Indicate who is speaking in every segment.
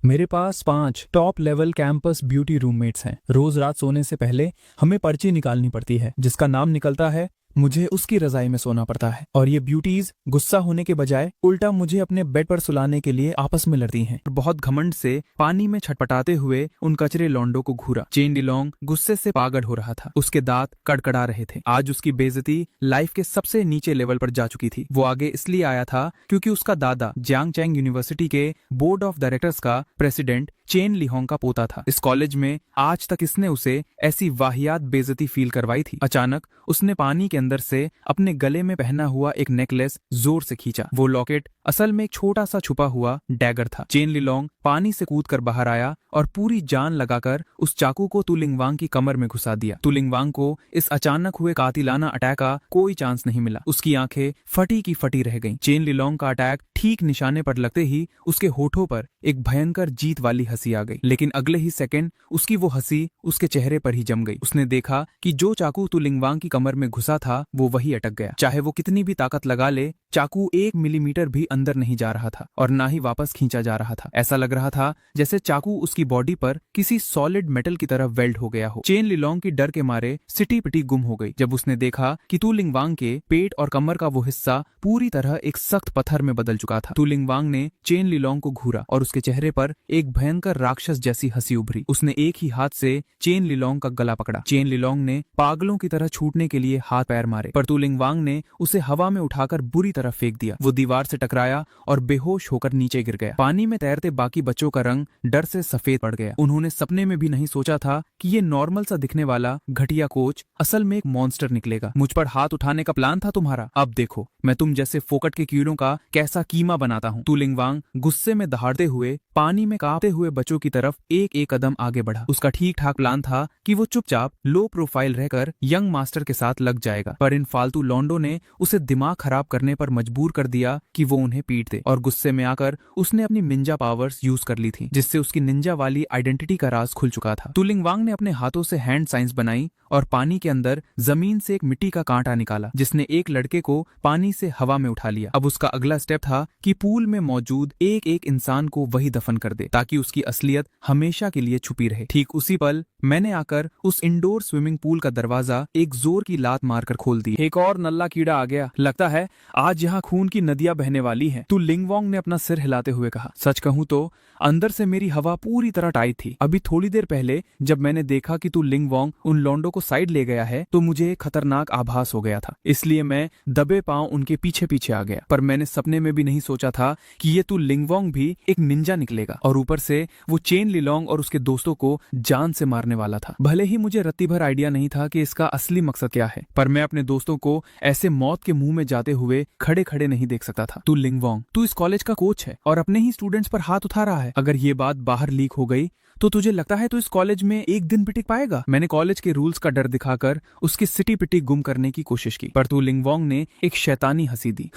Speaker 1: मेरे पास 5 top level campus beauty roommates हैं। रोज रात सोने से पहले हमें पर्ची निकालनी पड़ती है, जिसका नाम निकलता है मुझे उसकी रजाई में सोना पड़ता है। और ये ब्यूटीज गुस्सा होने के बजाय उल्टा मुझे अपने बेड पर सुलाने के लिए आपस में लड़ती हैं। बहुत घमंड से पानी में छटपटाते हुए उन कचरे लौंडों को घूरा। चेन लिलोंग गुस्से से पागल हो रहा था। उसके दांत कड़कड़ा रहे थे। आज उसकी बेइज्जती लाइफ के सबसे नीचे लेवल पर जा चुकी थी। वो आगे इसलिए आया था क्योंकि उसका दादा जियांगचैंग यूनिवर्सिटी के बोर्ड ऑफ डायरेक्टर्स का प्रेसिडेंट चेन लिहोंग का पोता था। इस कॉलेज में आज तक इसने उसे ऐसी वाहियात बेइज्जती फील करवाई थी। अचानक उसने पानी के अंदर से अपने गले में पहना हुआ एक नेकलेस जोर से खींचा। वो लॉकेट असल में एक छोटा सा छुपा हुआ डैगर था। चेन लिलोंग पानी से कूदकर बाहर आया और पूरी जान लगाकर उस चाकू को तु लिंगवांग की कमर में घुसा दिया। तु लिंगवांग को इस अचानक हुए कातिलाना अटैक का कोई चांस नहीं मिला। उसकी आंखें फटी की फटी रह गईं। चेन लिलोंग का अटैक ठीक निशाने पर लगते ही उसके होठों पर एक भयंकर जीत वाली हंसी आ गई। लेकिन अगले ही सेकंड उसकी वो हंसी उसके चेहरे पर ही जम गई। उसने देखा कि जो चाकू तु लिंगवांग की कमर में घुसा था वो वही अटक गया। चाहे वो कितनी भी ताकत लगा ले, चाकू 1 मिलीमीटर भी अंदर नहीं जा रहा था और ना ही वापस खींचा जा रहा था। ऐसा लग रहा था जैसे चाकू उसकी बॉडी पर किसी सॉलिड मेटल की तरह वेल्ड हो गया हो। चेन लिलोंग की डर के मारे सिटी पिटी गुम हो गई जब उसने देखा कि तु लिंगवांग के पेट और कमर का वो हिस्सा पूरी तरह एक सख्त पत्थर में बदल चुका था। तु लिंगवांग ने चेन लिलोंग को घूरा और उसके चेहरे पर एक भयंकर राक्षस जैसी हंसी उभरी। उसने एक ही हाथ से चेन लिलोंग का गला पकड़ा। चेन लिलोंग ने पागलों की तरह छूटने के लिए हाथ पैर मारे, पर तु लिंगवांग ने उसे हवा में उठाकर बुरी तरह फेंक दिया। वो दीवार से टकराया और बेहोश होकर नीचे गिर गया। पानी में तैरते बाकी बच्चों का रंग डर से सफेद पड़ गया। उन्होंने सपने में भी नहीं सोचा था कि ये नॉर्मल सा दिखने वाला घटिया कोच असल में एक मॉन्स्टर निकलेगा। मुझ पर हाथ उठाने का प्लान था तुम्हारा, अब देखो मैं तुम जैसे फोकट के कीड़ों का कैसा कीमा बनाता हूँ। तु लिंगवांग गुस्से में दहाड़ते हुए पानी में कांपते हुए बच्चों की तरफ एक एक कदम आगे बढ़ा। उसका ठीक ठाक प्लान था कि वो चुपचाप लो प्रोफाइल रहकर यंग मास्टर के साथ लग जाएगा, पर इन फालतू लौंडों ने उसे दिमाग खराब करने पर मजबूर कर दिया कि वो उन्हें पीट दे। और गुस्से में आकर उसने अपनी निंजा पावर्स यूज कर ली थी, जिससे उसकी निंजा वाली आइडेंटिटी का राज खुल चुका था। तु लिंगवांग ने अपने हाथों से हैंड साइंस बनाई और पानी के अंदर जमीन से एक मिट्टी का कांटा निकाला, जिसने एक लड़के को पानी से हवा में उठा लिया। अब उसका अगला स्टेप था कि पूल में मौजूद एक एक इंसान को वही दफन कर दे, ताकि उसकी असलियत हमेशा के लिए छुपी रहे। ठीक उसी पल मैंने आकर उस इंडोर स्विमिंग पूल का दरवाजा एक जोर की लात मारकर खोल दी। एक और नल्ला कीड़ा आ गया, लगता है आज यहाँ खून की नदियां बहने वाली हैं। तु लिंगवांग ने अपना सिर हिलाते हुए कहा। सच कहूं तो अंदर से मेरी हवा पूरी तरह टाइट थी। अभी थोड़ी देर पहले जब मैंने देखा कि तु लिंगवांग उन लौंडों को साइड ले गया है तो मुझे एक खतरनाक आभास हो गया था, इसलिए मैं दबे पांव उनके पीछे पीछे आ गया। पर मैंने सपने में भी नहीं सोचा था कि ये तु लिंगवांग भी एक निंजा निकलेगा और ऊपर से वो चेन लिलोंग और उसके दोस्तों को जान से मारने वाला था। भले ही मुझे रत्ती भर आइडिया नहीं था कि इसका असली मकसद क्या है, पर मैं अपने दोस्तों को ऐसे मौत के मुंह में जाते हुए खड़े खड़े नहीं देख सकता था। तु लिंगवांग, तू इस कॉलेज का कोच है और अपने ही स्टूडेंट्स पर हाथ उठा रहा है। अगर ये बात बाहर लीक हो गई तो तुझे लगता है तू इस कॉलेज में एक दिन भी टिक पाएगा? मैंने कॉलेज के रूल्स का डर दिखाकर उसकी सिटी पिटी गुम करने की कोशिश की, पर तु लिंगवांग ने एक शैतानी हंसी दी।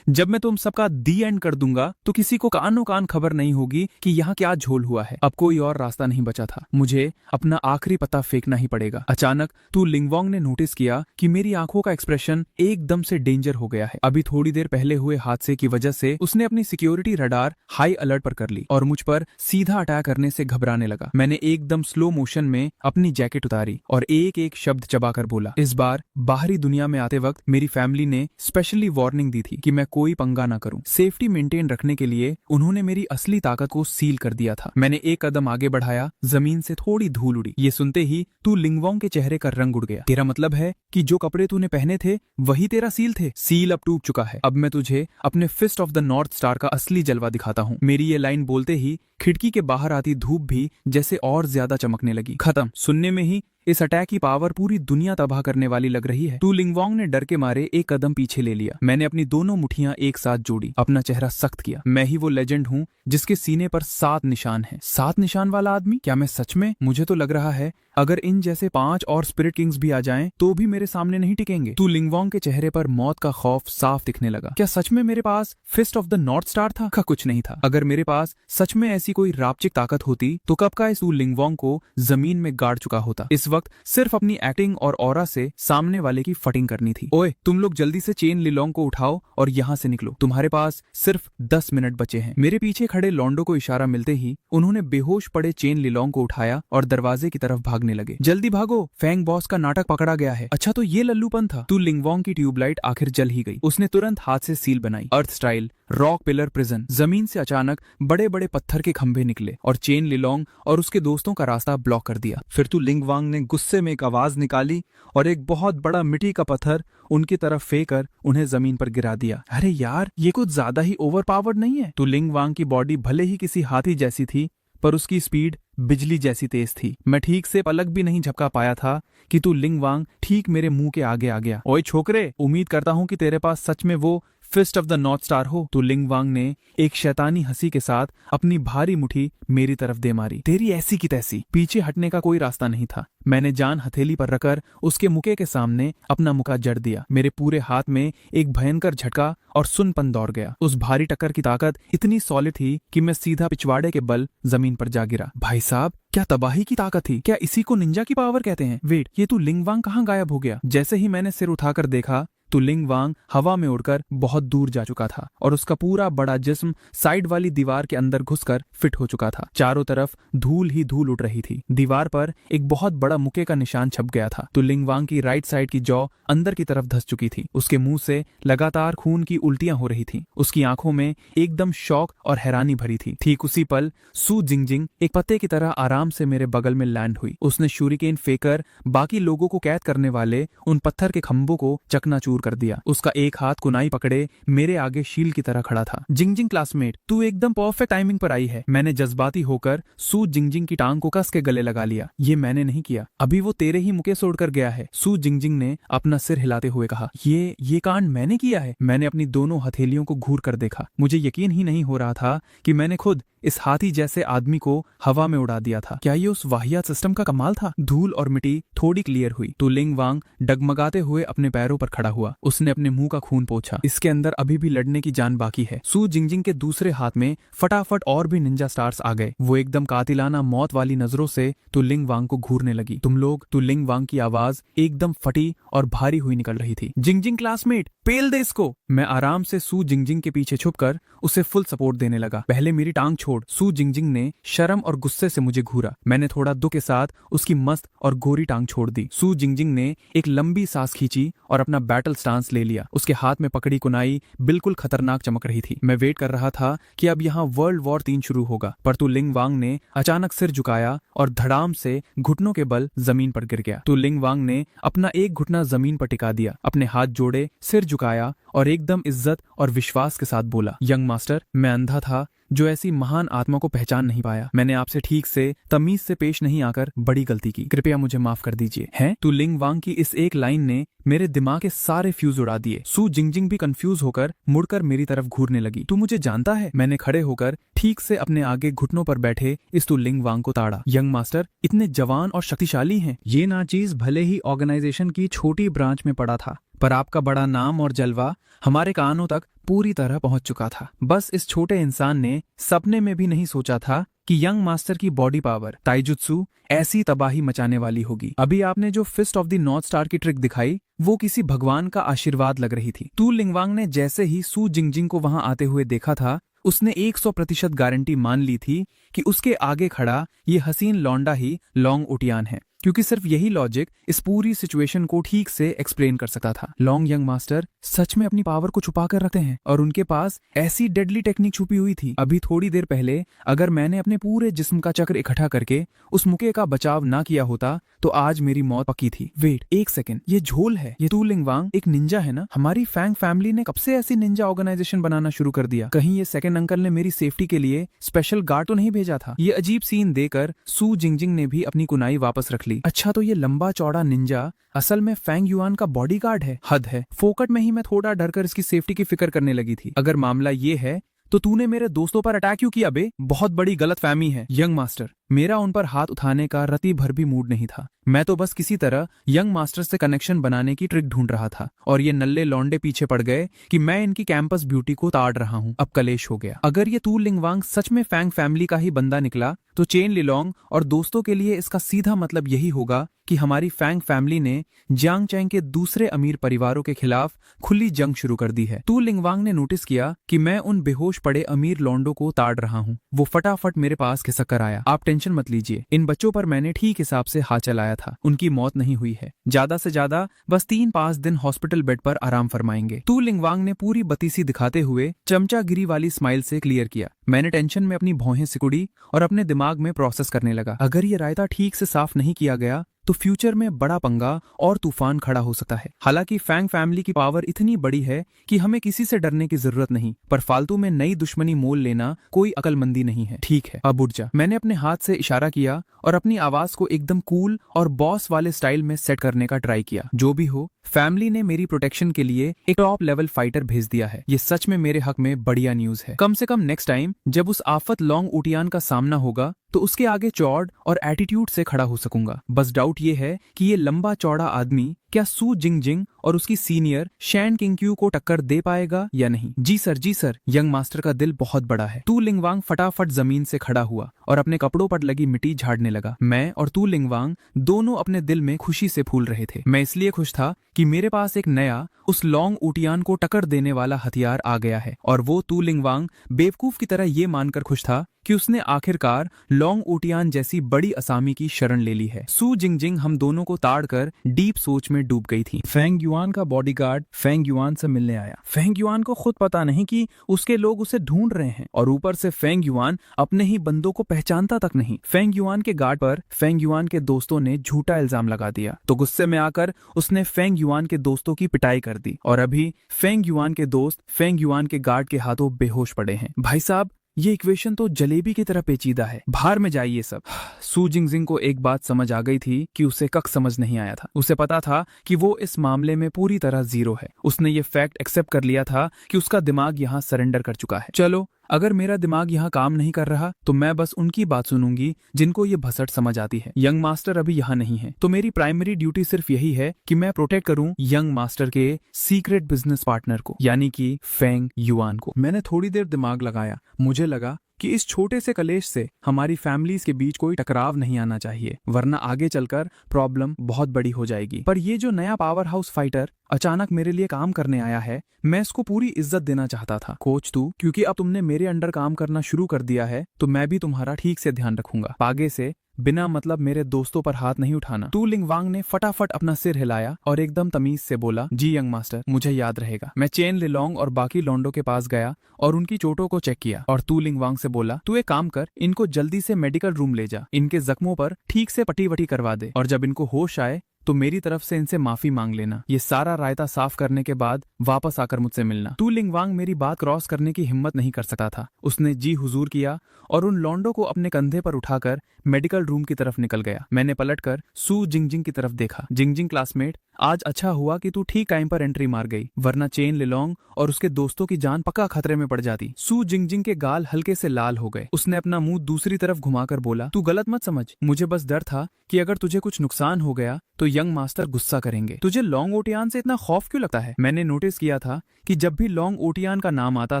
Speaker 1: जब मैं तुम सबका दी एंड कर दूंगा तो किसी को कानो कान खबर नहीं होगी कि यहाँ क्या झोल हुआ है। अब कोई और रास्ता नहीं बचा था, मुझे अपना आखिरी पता फेंकना ही पड़ेगा। अचानक तु लिंगवांग ने नोटिस किया कि मेरी आंखों का एक्सप्रेशन एकदम से डेंजर हो गया है। अभी थोड़ी देर पहले हुए हादसे की वजह से उसने अपनी सिक्योरिटी रडार हाई अलर्ट पर कर ली और मुझ पर सीधा अटैक करने से घबराने लगा। मैंने एकदम स्लो मोशन में अपनी जैकेट उतारी और एक एक शब्द चबाकर बोला। इस बार बाहरी दुनिया में आते वक्त मेरी फैमिली ने स्पेशली वार्निंग दी थी कि मैं कोई पंगा ना करूं। सेफ्टी मेंटेन रखने के लिए उन्होंने मेरी असली ताकत को सील कर दिया था। मैंने एक कदम आगे बढ़ाया, जमीन से थोड़ी धूल उड़ी। ये सुनते ही तु लिंगवांग के चेहरे का रंग उड़ गया। तेरा मतलब है कि जो कपड़े तूने पहने थे वही तेरा सील थे? सील अब टूट चुका है। अब मैं तुझे अपने fist of the north Star का असली जलवा दिखाता हूँ। मेरी ये लाइन बोलते ही खिड़की के बाहर आती धूप भी जैसे और ज्यादा चमकने लगी। खत्म। सुनने में ही इस अटैक की पावर पूरी दुनिया तबाह करने वाली लग रही है। तु लिंगवांग ने डर के मारे एक कदम पीछे ले लिया। मैंने अपनी दोनों मुठियां एक साथ जोड़ी, अपना चेहरा सख्त किया। मैं ही वो लेजेंड हूँ जिसके सीने पर 7 निशान हैं। 7 निशान वाला आदमी? क्या मैं सच में? मुझे तो लग रहा है अगर इन जैसे 5 और स्पिरिट किंग्स भी आ जाएं तो भी मेरे सामने नहीं टिकेंगे। तु लिंगवांग के चेहरे पर मौत का खौफ साफ दिखने लगा। क्या सच में मेरे पास fist of the north star था? कुछ नहीं था। अगर मेरे पास सच में ऐसी कोई रापचिक ताकत होती तो कब का इस तु लिंगवांग को जमीन में गाड़ चुका होता। इस वक्त सिर्फ अपनी एक्टिंग और ऑरा से सामने वाले की फटिंग करनी थी। ओए, तुम लोग जल्दी से चेन लिलोंग को उठाओ और यहाँ से निकलो, तुम्हारे पास सिर्फ 10 मिनट बचे हैं। मेरे पीछे खड़े लॉन्डो को इशारा मिलते ही उन्होंने बेहोश पड़े चेन लिलोंग को उठाया और दरवाजे की तरफ भागने लगे। जल्दी भागो, फैंग बॉस का नाटक पकड़ा गया है। अच्छा, तो ये लल्लूपन था। तू लिंगवोंग की ट्यूबलाइट आखिर जल ही गई। उसने तुरंत हाथ से सील बनाई। अर्थ स्टाइल रॉक पिलर प्रिजन। जमीन से अचानक बड़े बड़े पत्थर के खंभे निकले और चेन लिलोंग और उसके दोस्तों का रास्ता ब्लॉक कर दिया।
Speaker 2: फिर तू लिंगवांग ने गुस्से में एक आवाज निकाली और एक बहुत बड़ा मिट्टी का पत्थर उनकी तरफ फेंककर उन्हें जमीन पर गिरा दिया।
Speaker 1: अरे यार, ये कुछ ज्यादा ही ओवरपावर्ड नहीं है? तू लिंगवांग की बॉडी भले ही किसी हाथी जैसी थी, पर उसकी स्पीड बिजली जैसी तेज थी। मैं ठीक से पलक भी नहीं झपका पाया था कि तू लिंगवांग ठीक मेरे मुंह के आगे आ गया। ओए छोकरे, उम्मीद करता हूं कि तेरे पास सच में वो fist of the north Star हो। तो लिंगवांग ने एक शैतानी हंसी के साथ अपनी भारी मुट्ठी मेरी तरफ दे मारी। तेरी ऐसी की तैसी। पीछे हटने का कोई रास्ता नहीं था। मैंने जान हथेली पर रखकर उसके मुके के सामने अपना मुका जड़ दिया। मेरे पूरे हाथ में एक भयंकर झटका और सुनपन दौड़ गया। उस भारी टक्कर की ताकत इतनी सॉलिड थी कि मैं सीधा पिछवाड़े के बल जमीन पर जा गिरा। भाई साहब, क्या तबाही की ताकत थी! क्या इसी को निंजा की पावर कहते हैं? वेट, ये तू लिंगवांग कहाँ गायब हो गया? जैसे ही मैंने सिर उठाकर देखा तो लिंगवांग हवा में उड़कर बहुत दूर जा चुका था और उसका पूरा बड़ा जिस्म साइड वाली दीवार के अंदर घुसकर फिट हो चुका था। चारों तरफ धूल ही धूल उड़ रही थी। दीवार पर एक बहुत बड़ा मुक्के का निशान छप गया था। तो लिंगवांग की राइट साइड की जॉ अंदर की तरफ धंस चुकी थी। उसके मुंह से लगातार खून की उल्टियां हो रही थी। उसकी आंखों में एकदम शौक और हैरानी भरी थी। ठीक उसी पल सू जिंगजिंग एक पत्ते की तरह आराम से मेरे बगल में लैंड हुई। उसने शूरिकेन फेंकर बाकी लोगों को कैद करने वाले उन पत्थर के खंभों को चकनाचूर कर दिया। उसका एक हाथ कुनाई पकड़े मेरे आगे शील की तरह खड़ा था। जिंगजिंग क्लासमेट, तू एकदम परफेक्ट टाइमिंग पर आई है। मैंने जज्बाती होकर सू जिंगजिंग की टांग को कस के गले लगा लिया। ये मैंने नहीं किया, अभी वो तेरे ही मुके से उड़कर गया है। सू जिंगजिंग ने अपना सिर हिलाते हुए कहा। ये कांड मैंने किया है। मैंने अपनी दोनों हथेलियों को घूर कर देखा। मुझे यकीन ही नहीं हो रहा था कि मैंने खुद इस हाथी जैसे आदमी को हवा में उड़ा दिया था। क्या ये उस वाहियात सिस्टम का कमाल था? धूल और मिट्टी थोड़ी क्लियर हुई तो लिंगवांग डगमगाते हुए अपने पैरों पर खड़ा हुआ। उसने अपने मुंह का खून पोंछा। इसके अंदर अभी भी लड़ने की जान बाकी है। सू जिंगजिंग के दूसरे हाथ में फटाफट और भी निंजा स्टार्स आ गए। वो एकदम कातिलाना मौत वाली नजरों से तो लिंगवांग को घूरने लगी। तुम लोग। तो लिंगवांग की आवाज एकदम फटी और भारी हुई निकल रही थी। जिंगजिंग क्लासमेट, पेल दे इसको। मैं आराम से सू जिंगजिंग के पीछे छुपकर उसे फुल सपोर्ट देने लगा। पहले मेरी टांग छोड़। सू जिंगजिंग ने शर्म और गुस्से से मुझे घूरा। मैंने थोड़ा दुख के साथ उसकी मस्त और गोरी टांग छोड़ दी। सू जिंगजिंग ने एक लंबी सांस खींची और अपना बैटल स्टांस ले लिया। उसके हाथ में पकड़ी कुनाई बिल्कुल खतरनाक चमक रही थी। मैं वेट कर रहा था कि अब यहाँ वर्ल्ड वॉर 3 शुरू होगा, पर तो लिंगवांग ने अचानक सिर झुकाया और धड़ाम से घुटनों के बल जमीन पर गिर गया। तो लिंगवांग ने अपना एक घुटना जमीन पर टिका दिया, अपने हाथ जोड़े, सिर झुकाया और एकदम इज्जत और विश्वास के साथ बोला, यंग मास्टर, मैं अंधा था जो ऐसी महान आत्मा को पहचान नहीं पाया। मैंने आपसे ठीक से तमीज से पेश नहीं आकर बड़ी गलती की। कृपया मुझे माफ कर दीजिए। हैं? तो लिंगवांग की इस एक लाइन ने मेरे दिमाग के सारे फ्यूज उड़ा दिए। सू जिंगजिंग भी कंफ्यूज होकर मुड़कर मेरी तरफ घूरने लगी। तू मुझे जानता है? मैंने खड़े होकर ठीक से अपने आगे घुटनों पर बैठे इस तू लिंगवांग को ताड़ा। यंग मास्टर इतने जवान और शक्तिशाली हैं।
Speaker 2: ये नाचीज भले ही ऑर्गेनाइजेशन की छोटी ब्रांच में पड़ा था, पर आपका बड़ा नाम और जलवा हमारे कानों तक पूरी तरह पहुंच चुका था। बस इस छोटे इंसान ने सपने में भी नहीं सोचा था कि यंग मास्टर की बॉडी पावर ताइजुत्सु ऐसी तबाही मचाने वाली होगी। अभी आपने जो fist of the north Star की ट्रिक दिखाई, वो किसी भगवान का आशीर्वाद लग रही थी। तू लिंगवांग ने जैसे ही सू जिंगजिंग को वहां आते हुए देखा था, उसने 100% गारंटी मान ली थी कि उसके आगे खड़ा ये हसीन लौंडा ही लॉन्ग उटियान है, क्योंकि सिर्फ यही लॉजिक इस पूरी सिचुएशन को ठीक से एक्सप्लेन कर सकता था। लॉन्ग यंग मास्टर सच में अपनी पावर को छुपा कर रखते हैं और उनके पास ऐसी डेडली टेक्निक छुपी हुई थी। अभी थोड़ी देर पहले अगर मैंने अपने पूरे जिस्म का चक्र इकट्ठा करके उस मुके का बचाव ना किया होता तो आज मेरी मौत पक्की थी। वेट एक सेकेंड, ये झोल है। ये तू लिंगवांग एक निंजा है ना? हमारी फैंग फैमिली ने कब से ऐसी निंजा ऑर्गेनाइजेशन बनाना शुरू कर दिया? कहीं ये सेकंड अंकल ने मेरी सेफ्टी के लिए स्पेशल गार्ड तो नहीं भेजा था? ये अजीब सीन देकर सू जिंगजिंग ने भी अपनी कुनाई वापस रख ली। अच्छा, तो ये लंबा चौड़ा निंजा असल में फैंग युआन का बॉडीगार्ड है। हद है। फोकट में ही मैं थोड़ा डरकर इसकी सेफ्टी की फिक्र करने लगी थी। अगर मामला ये है तो तूने मेरे दोस्तों पर अटैक क्यों किया बे? बहुत बड़ी गलतफहमी है। यंग मास्टर, मेरा उन पर हाथ उठाने का रति भर भी मूड नहीं था। मैं तो बस किसी तरह यंग मास्टर से कनेक्शन बनाने की ट्रिक ढूंढ रहा था और ये नल्ले लौंडे पीछे पड़ गए कि मैं इनकी कैंपस ब्यूटी को ताड़ रहा हूँ। अब कलेश हो गया। अगर ये तू लिंगवांग सच में फैंग फैमिली का ही बंदा निकला तो चेन लिलोंग और दोस्तों के लिए इसका सीधा मतलब यही होगा कि हमारी फैंग फैमिली ने जियांग चैंग के दूसरे अमीर परिवारों के खिलाफ खुली जंग शुरू कर दी है। तू लिंगवांग ने नोटिस किया कि मैं उन बेहोश पड़े अमीर लौंडों को ताड़ रहा हूँ। वो फटाफट मेरे पास खिसक कर आया। आप टेंशन मत लीजिए, इन बच्चों पर मैंने ठीक हिसाब से हाथ चलाया था, उनकी मौत नहीं हुई है। ज्यादा से ज्यादा बस 3-5 दिन हॉस्पिटल बेड पर आराम फरमाएंगे। तू लिंगवांग ने पूरी बतीसी दिखाते हुए चमचागिरी वाली स्माइल से क्लियर किया। मैंने टेंशन में अपनी भौहें सिकुड़ी और अपने दिमाग में प्रोसेस करने लगा। अगर ये रायता ठीक से साफ नहीं किया गया तो फ्यूचर में बड़ा पंगा और तूफान खड़ा हो सकता है। हालांकि फैंग फैमिली की पावर इतनी बड़ी है कि हमें किसी से डरने की जरूरत नहीं, पर फालतू में नई दुश्मनी मोल लेना कोई अकलमंदी नहीं है। ठीक है, अब उठ जा। मैंने अपने हाथ से इशारा किया और अपनी आवाज को एकदम कूल और बॉस वाले स्टाइल में सेट करने का ट्राई किया। जो भी हो, फैमिली ने मेरी प्रोटेक्शन के लिए एक टॉप लेवल फाइटर भेज दिया है। ये सच में मेरे हक में बढ़िया न्यूज है। कम से कम नेक्स्ट टाइम जब उस आफत लॉन्ग ऊटियान का सामना होगा तो उसके आगे चौड़ और एटीट्यूड से खड़ा हो सकूंगा। बस डाउट ये है कि ये लंबा चौड़ा आदमी क्या सू जिंगजिंग और उसकी सीनियर शैन किंगक्यू को टक्कर दे पाएगा या नहीं। जी सर, यंग मास्टर का दिल बहुत बड़ा है। तू लिंगवांग फटाफट जमीन से खड़ा हुआ और अपने कपड़ों पर लगी मिट्टी झाड़ने लगा। मैं और तू लिंगवांग दोनों अपने दिल में खुशी से फूल रहे थे। मैं इसलिए खुश था कि मेरे पास एक नया उस लॉन्ग ऊटियान को टक्कर देने वाला हथियार आ गया है, और वो तू लिंगवांग बेवकूफ की तरह ये मानकर खुश था कि उसने आखिरकार लॉन्ग ऊटियान जैसी बड़ी असामी की शरण ले ली है। सू जिंगजिंग हम दोनों को ताड़कर डीप सोच में डूब गई थी।
Speaker 1: फेंग युआन का बॉडीगार्ड फेंग युआन से मिलने आया। फेंग युआन को खुद पता नहीं कि उसके लोग उसे ढूंढ रहे हैं, और ऊपर से फेंग युआन अपने ही बंदों को पहचानता तक नहीं। फेंग युआन के गार्ड पर फेंग युआन के दोस्तों ने झूठा इल्जाम लगा दिया, तो गुस्से में आकर उसने फेंग युआन के दोस्तों की पिटाई कर दी, और अभी फेंग युआन के दोस्त फेंग युआन के गार्ड के हाथों बेहोश पड़े हैं। भाई साहब, ये इक्वेशन तो जलेबी की तरह पेचीदा है। बाहर में जाइए सब। सू जिंगजिंग को एक बात समझ आ गई थी कि उसे कख समझ नहीं आया था। उसे पता था कि वो इस मामले में पूरी तरह जीरो है। उसने ये फैक्ट एक्सेप्ट कर लिया था कि उसका दिमाग यहाँ सरेंडर कर चुका है। चलो, अगर मेरा दिमाग यहाँ काम नहीं कर रहा तो मैं बस उनकी बात सुनूंगी जिनको ये भसड़ समझ आती है। यंग मास्टर अभी यहाँ नहीं है, तो मेरी प्राइमरी ड्यूटी सिर्फ यही है कि मैं प्रोटेक्ट करूं यंग मास्टर के सीक्रेट बिजनेस पार्टनर को, यानी कि फेंग युआन को। मैंने थोड़ी देर दिमाग लगाया। मुझे लगा कि इस छोटे से कलेश से हमारी फैमिलीज के बीच कोई टकराव नहीं आना चाहिए, वरना आगे चलकर प्रॉब्लम बहुत बड़ी हो जाएगी। पर ये जो नया पावर हाउस फाइटर अचानक मेरे लिए काम करने आया है, मैं इसको पूरी इज्जत देना चाहता था। कोच तू, क्योंकि अब तुमने मेरे अंडर काम करना शुरू कर दिया है तो मैं भी तुम्हारा ठीक से ध्यान रखूंगा। आगे से बिना मतलब मेरे दोस्तों पर हाथ नहीं उठाना। तू लिंगवांग ने फटाफट अपना सिर हिलाया और एकदम तमीज से बोला, जी यंग मास्टर, मुझे याद रहेगा। मैं चेन लिलोंग और बाकी लौंडों के पास गया और उनकी चोटों को चेक किया, और तू लिंगवांग से बोला, तू एक काम कर, इनको जल्दी से मेडिकल रूम ले जा, इनके जख्मों पर ठीक से पट्टी वटी करवा दे, और जब इनको होश आए तो मेरी तरफ से इनसे माफी मांग लेना। ये सारा रायता साफ करने के बाद वापस आकर मुझसे मिलना। तू लिंगवांग मेरी बात क्रॉस करने की हिम्मत नहीं कर सकता था। उसने जी हुजूर किया और उन लौंडों को अपने कंधे पर उठाकर मेडिकल रूम की तरफ निकल गया। मैंने पलटकर सू जिंगजिंग की तरफ देखा। जिंगजिंग क्लासमेट, आज अच्छा हुआ कि तू ठीक टाइम पर एंट्री मार गई, वरना चेन लिलोंग और उसके दोस्तों की जान पक्का खतरे में पड़ जाती। सू जिंगजिंग के गाल हल्के से लाल हो गए। उसने अपना मुंह दूसरी तरफ घुमाकर बोला, तू गलत मत समझ, मुझे बस डर था कि अगर तुझे कुछ नुकसान हो गया तो यंग मास्टर गुस्सा करेंगे। तुझे लॉन्ग ओटियान से इतना खौफ क्यों लगता है? मैंने नोटिस किया था कि जब भी लॉन्ग ओटियान का नाम आता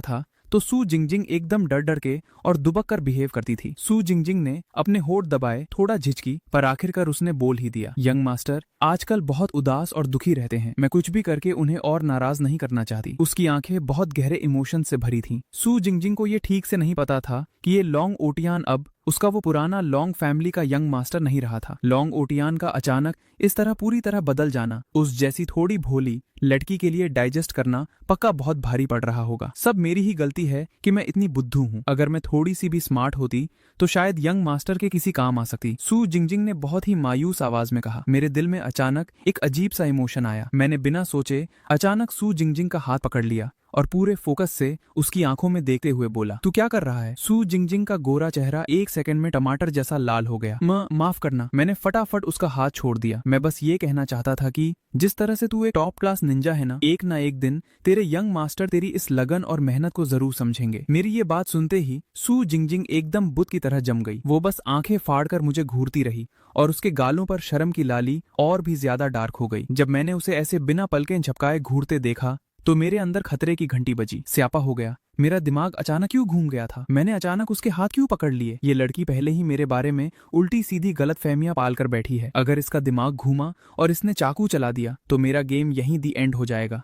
Speaker 1: था तो सू जिंगजिंग एकदम डर डर के और दुबक कर बिहेव करती थी। सू जिंगजिंग ने अपने होठ दबाए, थोड़ा झिझकी, पर आखिरकार उसने बोल ही दिया, यंग मास्टर आजकल बहुत उदास और दुखी रहते हैं। मैं कुछ भी करके उन्हें और नाराज नहीं करना चाहती। उसकी आंखें बहुत गहरे इमोशन से भरी थीं। सू जिंगजिंग को ये ठीक से नहीं पता था कि ये लॉन्ग ओटियान अब उसका वो पुराना लॉन्ग फैमिली का यंग मास्टर नहीं रहा था। लॉन्ग ओटियान का अचानक इस तरह पूरी तरह बदल जाना उस जैसी थोड़ी भोली लड़की के लिए डाइजेस्ट करना पक्का बहुत भारी पड़ रहा होगा। सब मेरी ही गलती है कि मैं इतनी बुद्धू हूँ। अगर मैं थोड़ी सी भी स्मार्ट होती तो शायद यंग मास्टर के किसी काम आ सकती। सू जिंगजिंग ने बहुत ही मायूस आवाज में कहा। मेरे दिल में अचानक एक अजीब सा इमोशन आया। मैंने बिना सोचे अचानक सू जिंगजिंग का हाथ पकड़ लिया
Speaker 2: और पूरे फोकस से उसकी आंखों में देखते हुए बोला, तू क्या कर रहा है? सू जिंगजिंग का गोरा चेहरा 1 सेकंड में टमाटर जैसा लाल हो गया। माफ करना। मैंने फटाफट उसका हाथ छोड़ दिया। मैं बस ये कहना चाहता था कि जिस तरह से तू एक टॉप क्लास निंजा है ना एक दिन तेरे यंग मास्टर तेरी इस लगन और मेहनत को जरूर समझेंगे। मेरी ये बात सुनते ही सू जिंगजिंग एकदम बुत की तरह जम गई। वो बस आंखें फाड़कर मुझे घूरती रही और उसके गालों पर शर्म की लाली और भी ज्यादा डार्क हो गई। जब मैंने उसे ऐसे बिना पलकें झपकाए घूरते देखा तो मेरे अंदर खतरे की घंटी बजी। स्यापा हो गया। मेरा दिमाग अचानक क्यों घूम गया था? मैंने अचानक उसके हाथ क्यों पकड़ लिए? ये लड़की पहले ही मेरे बारे में उल्टी सीधी गलत फहमियां पाल कर बैठी है। अगर इसका दिमाग घूमा और इसने चाकू चला दिया तो मेरा गेम यहीं दी एंड हो जाएगा।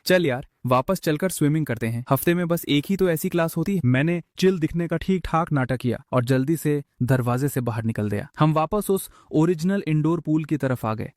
Speaker 2: चल यार, वापस चलकर स्विमिंग करते हैं। हफ्ते में बस एक ही तो ऐसी क्लास होती है। मैंने चिल दिखने का ठीक ठाक नाटक किया और जल्दी से दरवाजे से बाहर निकल गया। हम वापस उस ओरिजिनल इंडोर पूल की तरफ आ गए।